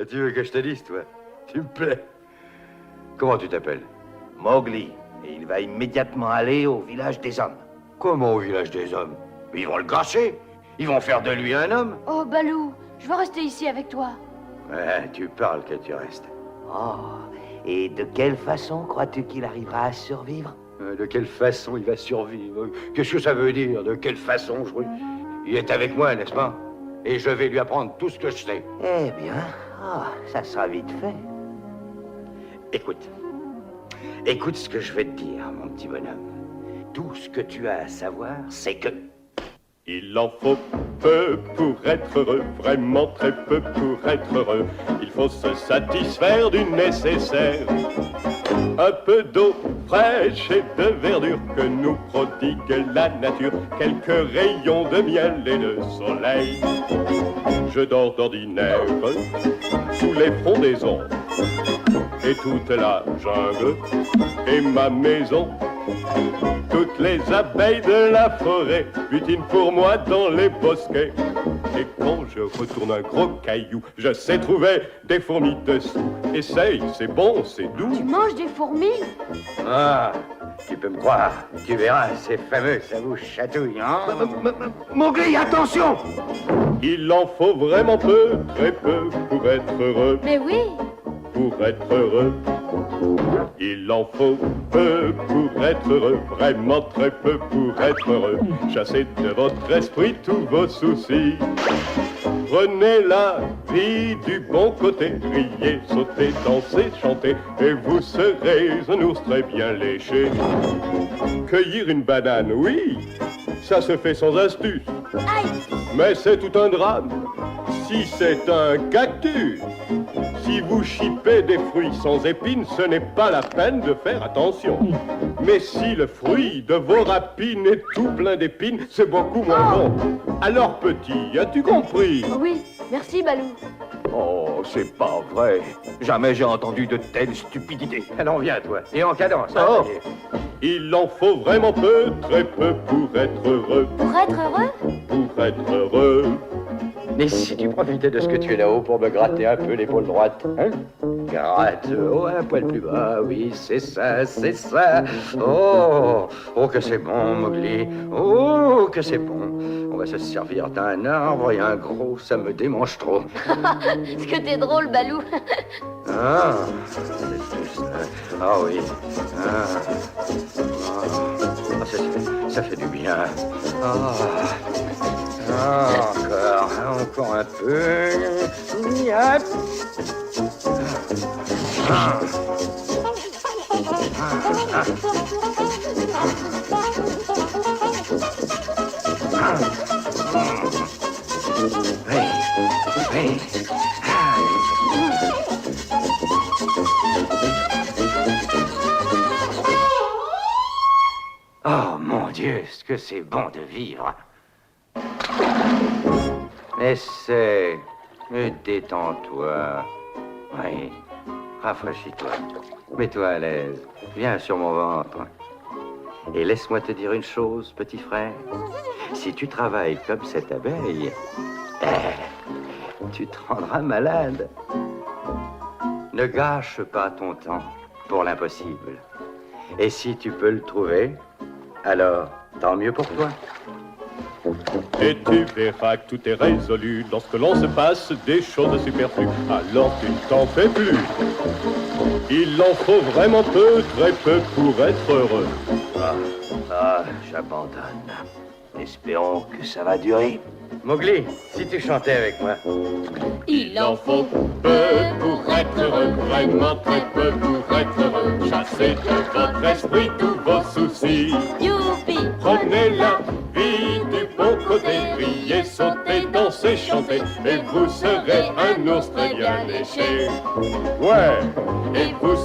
Tu veux que je te dise, toi? Tu me plais. Comment tu t'appelles? Mowgli. Et il va immédiatement aller au village des hommes. Comment au village des hommes? Ils vont le gâcher. Ils vont faire de lui un homme. Oh, Balou, je veux rester ici avec toi. Ouais, tu parles que tu restes. Oh, et de quelle façon crois-tu qu'il arrivera à survivre? De quelle façon il va survivre? Qu'est-ce que ça veut dire? De quelle façon? Il est avec moi, n'est-ce pas? Et je vais lui apprendre tout ce que je sais. Eh bien, ça sera vite fait. Écoute. Écoute ce que je vais te dire, mon petit bonhomme. Tout ce que tu as à savoir, c'est que... Il en faut peu pour être heureux, vraiment très peu pour être heureux. Il faut se satisfaire du nécessaire. Un peu d'eau fraîche et de verdure que nous prodigue la nature. Quelques rayons de miel et de soleil. Je dors d'ordinaire sous les frondaisons. Et toute la jungle est ma maison. Toutes les abeilles de la forêt butinent pour moi dans les bosquets. Et quand je retourne un gros caillou, je sais trouver des fourmis dessous. Essaye, c'est bon, c'est doux. Tu manges des fourmis? Ah, tu peux me croire. Tu verras, c'est fameux, ça vous chatouille, hein? Mowgli, attention! Il en faut vraiment peu, très peu pour être heureux. Mais oui. Pour être heureux, il en faut peu pour être heureux, vraiment très peu pour être heureux. Chassez de votre esprit tous vos soucis. Prenez la vie du bon côté, riez, sautez, dansez, chantez, et vous serez un ours très bien léché. Cueillir une banane, oui, ça se fait sans astuce. Mais c'est tout un drame si c'est un cactus. Si vous chipez des fruits sans épines, ce n'est pas la peine de faire attention. Mais si le fruit de vos rapines est tout plein d'épines, c'est beaucoup moins bon. Alors petit, as-tu compris? Oui, merci Balou. Oh, c'est pas vrai. Jamais j'ai entendu de telles stupidités. Alors viens, toi, et en cadence. Oh. Hein, Il en faut vraiment peu, très peu pour être heureux. Pour être heureux? Pour être heureux. Mais si tu profitais de ce que tu es là-haut pour me gratter un peu l'épaule droite, hein? Gratte, oh, un poil plus bas, oui, c'est ça, c'est ça. Oh, oh, que c'est bon, Mowgli. Oh, que c'est bon. On va se servir d'un arbre et un gros, ça me démange trop. Est-ce que t'es drôle, Balou? Ah, c'est juste... Ah oui. Ah, ah, ça fait du bien. Encore un peu. Yep. Oh mon Dieu, ce que c'est bon de vivre. Essaie. Et détends-toi. Oui. Rafraîchis-toi. Mets-toi à l'aise. Viens sur mon ventre. Et laisse-moi te dire une chose, petit frère. Si tu travailles comme cette abeille, tu te rendras malade. Ne gâche pas ton temps pour l'impossible. Et si tu peux le trouver, alors tant mieux pour toi. Et tu verras que tout est résolu lorsque l'on se passe des choses superflues. Alors tu ne t'en fais plus. Il en faut vraiment peu, très peu pour être heureux. J'abandonne. Espérons que ça va durer. Mowgli, si tu chantais avec moi. Il en faut peu pour être heureux, vraiment très peu pour être heureux. Chassez de votre esprit tous vos soucis. Youpi! Prenez la vie du bon côté, riez, sautez, dansez, chantez, et vous serez un ours très bien léché. Ouais, et vous